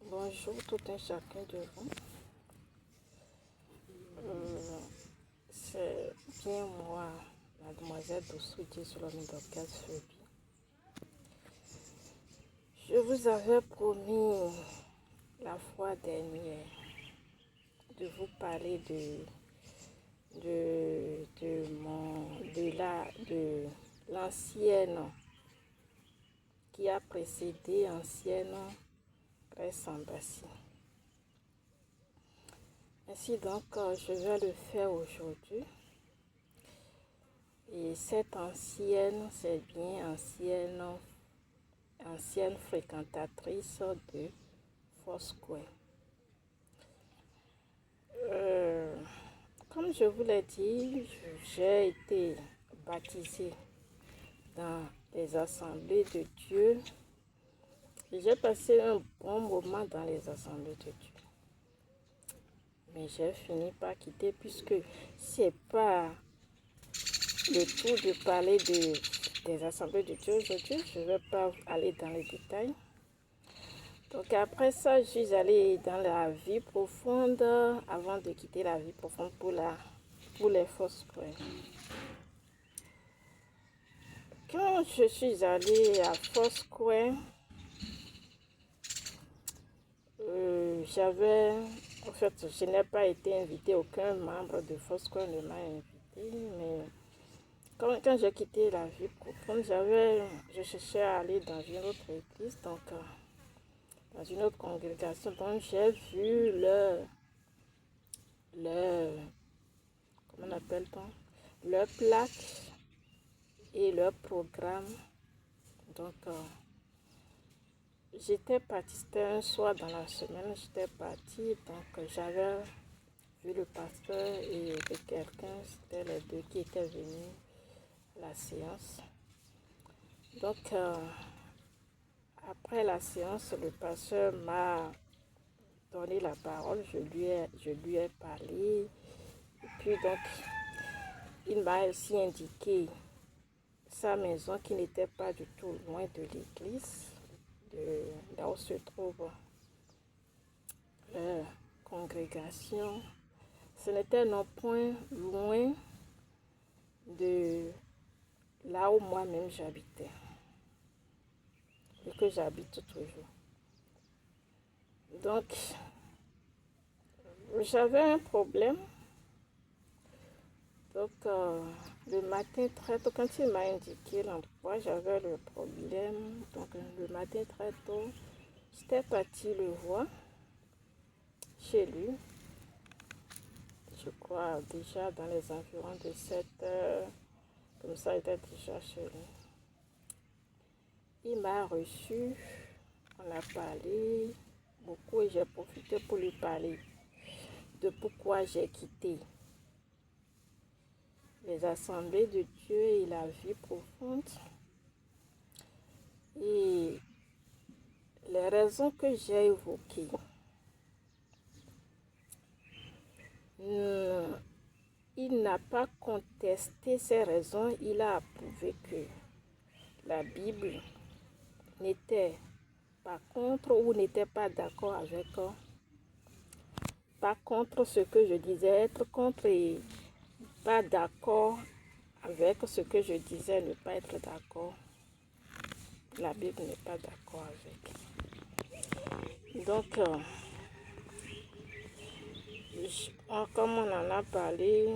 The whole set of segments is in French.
Bonjour tout un chacun de vous. C'est bien moi, mademoiselle Dossoudier sur le Dorcas Phoebe. Je vous avais promis la fois dernière de vous parler de l'ancienne qui a précédé ancienne Grèce en Bassie. Ainsi donc, je vais le faire aujourd'hui. Et cette ancienne, c'est bien ancienne fréquentatrice de Foursquare. Comme je vous l'ai dit, j'ai été baptisée dans les assemblées de Dieu. J'ai passé un bon moment dans les assemblées de Dieu. Mais j'ai fini par quitter puisque c'est pas le tour de parler des assemblées de Dieu aujourd'hui. Je ne vais pas aller dans les détails. Donc après ça, je suis allée dans la vie profonde avant de quitter la vie profonde pour les Foursquare. Quand je suis allée à Foursquare, je n'ai pas été invitée, aucun membre de Foursquare ne m'a invitée, mais quand j'ai quitté la vie profonde, je cherchais à aller dans une autre église, donc dans une autre congrégation, donc j'ai vu comment appelle-t-on, leur plaque et leur programme. Donc j'étais partie, c'était un soir dans la semaine, j'étais partie, donc j'avais vu le pasteur et quelqu'un, c'était les deux qui étaient venus à la séance. Donc après la séance, le pasteur m'a donné la parole, je lui ai parlé, et puis donc il m'a aussi indiqué sa maison qui n'était pas du tout loin de l'église, là où se trouve la congrégation. Ce n'était non point loin de là où moi-même j'habitais et que j'habite toujours. Donc, j'avais un problème. Donc, le matin très tôt, quand il m'a indiqué l'endroit, j'avais le problème. Donc, le matin très tôt, j'étais partie le voir chez lui. Je crois déjà dans les environs de 7 heures. Comme ça, il était déjà chez lui. Il m'a reçu, on a parlé beaucoup et j'ai profité pour lui parler de pourquoi j'ai quitté les assemblées de Dieu et la vie profonde. Et les raisons que j'ai évoquées, il n'a pas contesté ces raisons, il a approuvé que la Bible n'était pas contre ou n'était pas d'accord avec, pas contre ce que je disais, être contre et pas d'accord avec ce que je disais, ne pas être d'accord. La Bible n'est pas d'accord avec. Donc, comme on en a parlé,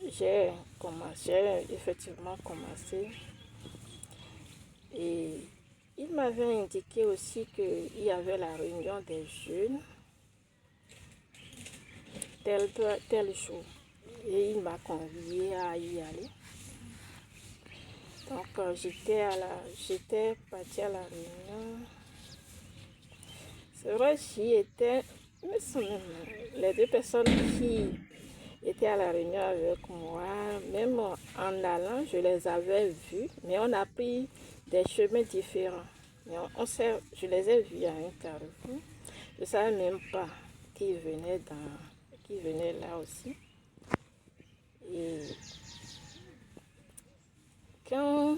j'ai effectivement commencé. Et il m'avait indiqué aussi qu'il y avait la réunion des jeunes tel jour. Et il m'a convié à y aller. Donc j'étais partie à la réunion. C'est vrai, j'y étais, mais les deux personnes qui étaient à la réunion avec moi, même en allant, je les avais vues, mais on a pris des chemins différents. Mais je les ai vus à un carrefour. Je ne savais même pas qui venait là aussi. Et quand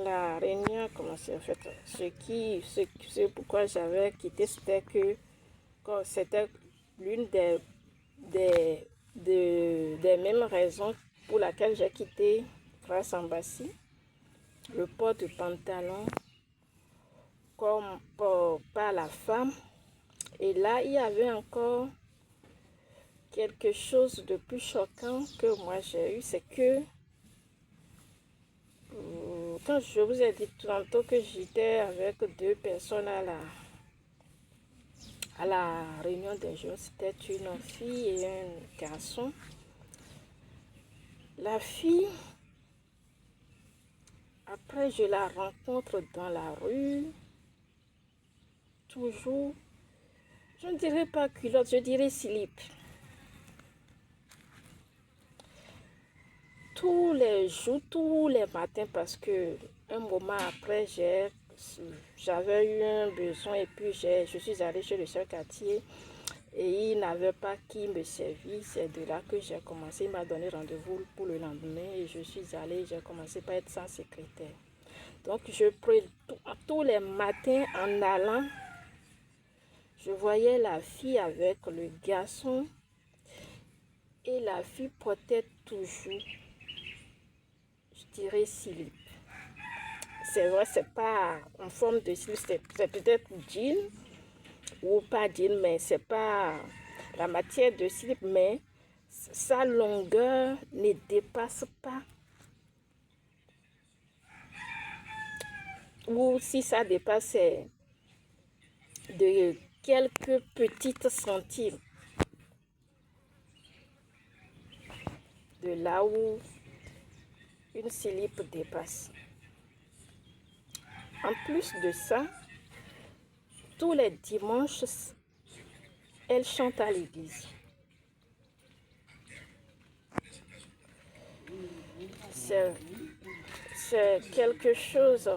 la réunion a commencé. En fait, ce pourquoi j'avais quitté, c'était que c'était l'une des mêmes raisons pour laquelle j'ai quitté Grasse Ambassi, le port de pantalon comme par la femme. Et là, il y avait encore quelque chose de plus choquant que moi j'ai eu, c'est que quand je vous ai dit tantôt que j'étais avec deux personnes à la réunion des jeunes, c'était une fille et un garçon. La fille, après je la rencontre dans la rue, toujours, je ne dirais pas culotte, je dirais slip. Tous les jours, tous les matins, parce que un moment après, j'avais eu un besoin et puis je suis allée chez le chef quartier et il n'avait pas qui me servir. C'est de là que j'ai commencé. Il m'a donné rendez-vous pour le lendemain et je suis allée. J'ai commencé par être sans secrétaire. Donc, tous les matins en allant, je voyais la fille avec le garçon et la fille portait toujours, je dirais, slip. C'est vrai, c'est pas en forme de slip, c'est peut-être jean ou pas jean, mais c'est pas la matière de slip, mais sa longueur ne dépasse pas. Ou si ça dépasse, c'est de quelques petites centimes de là où une slip dépasse. En plus de ça, tous les dimanches, elle chante à l'église. C'est quelque chose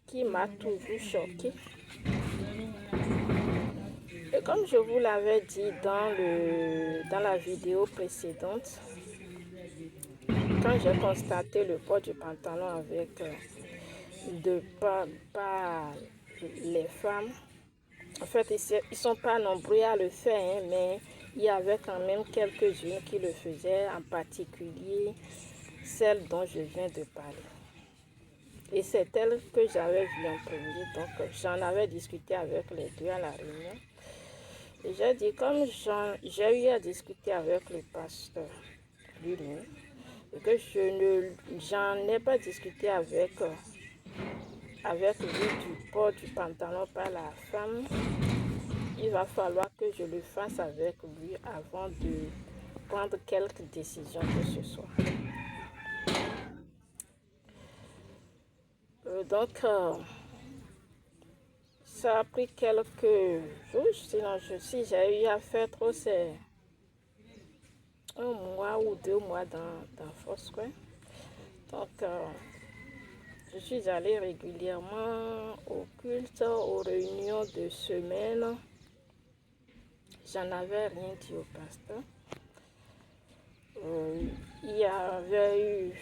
qui m'a toujours choquée. Et comme je vous l'avais dit dans la vidéo précédente, quand j'ai constaté le port du pantalon avec pas les femmes, en fait, ils ne sont pas nombreux à le faire, hein, mais il y avait quand même quelques-unes qui le faisaient, en particulier celle dont je viens de parler. Et c'est elle que j'avais vue en premier, donc j'en avais discuté avec les deux à la réunion. Et j'ai dit, comme j'ai eu à discuter avec le pasteur lui-même, et que j'en ai pas discuté avec lui du port du pantalon par la femme, il va falloir que je le fasse avec lui avant de prendre quelque décision que ce soit. Donc, ça a pris quelques jours, sinon si j'ai eu à faire trop, c'est un mois ou 2 mois dans Foursquare. Donc, je suis allée régulièrement au culte, aux réunions de semaine. J'en avais rien dit au pasteur. Il y avait eu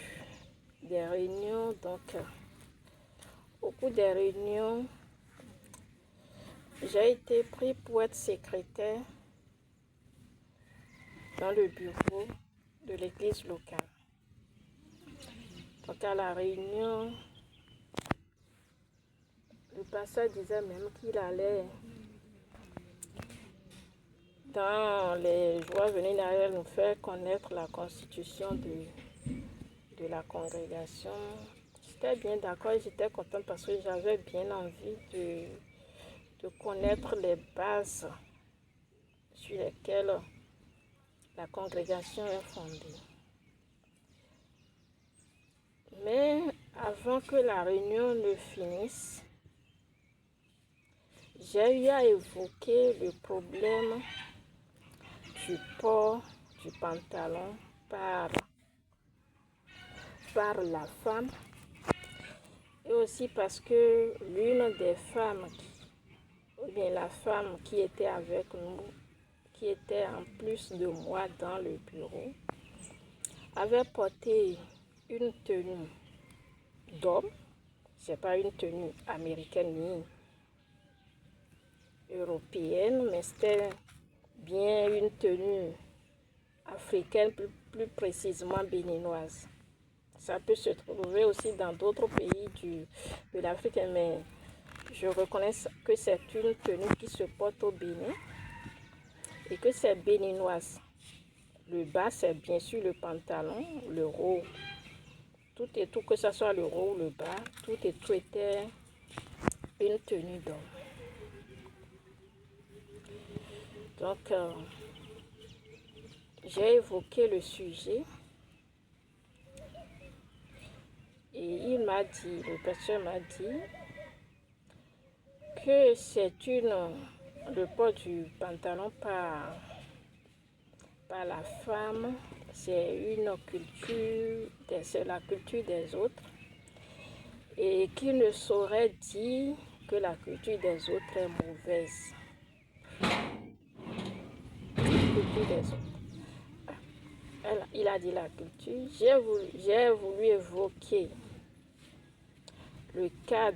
des réunions, donc au cours des réunions, j'ai été pris pour être secrétaire dans le bureau de l'église locale. Donc à la réunion, le pasteur disait même qu'il allait dans les joies venir derrière nous faire connaître la constitution de la congrégation. J'étais bien d'accord et j'étais contente parce que j'avais bien envie de connaître les bases sur lesquelles la congrégation est fondée. Mais avant que la réunion ne finisse, j'ai eu à évoquer le problème du port du pantalon par la femme et aussi parce que l'une des femmes, ou bien la femme qui était avec nous, qui était en plus de moi dans le bureau, avait porté une tenue d'homme C'est pas une tenue américaine ni européenne, mais c'était bien une tenue africaine, plus précisément béninoise. Ça peut se trouver aussi dans d'autres pays de l'Afrique, mais je reconnais que c'est une tenue qui se porte au Bénin et que c'est béninoise. Le bas, c'est bien sûr le pantalon, le haut. Tout et tout, que ce soit le haut ou le bas, tout était une tenue d'homme. Donc, j'ai évoqué le sujet et le pasteur m'a dit que le port du pantalon par la femme, c'est la culture des autres et qu'il ne saurait dire que la culture des autres est mauvaise. Il a dit la culture. J'ai voulu évoquer le cas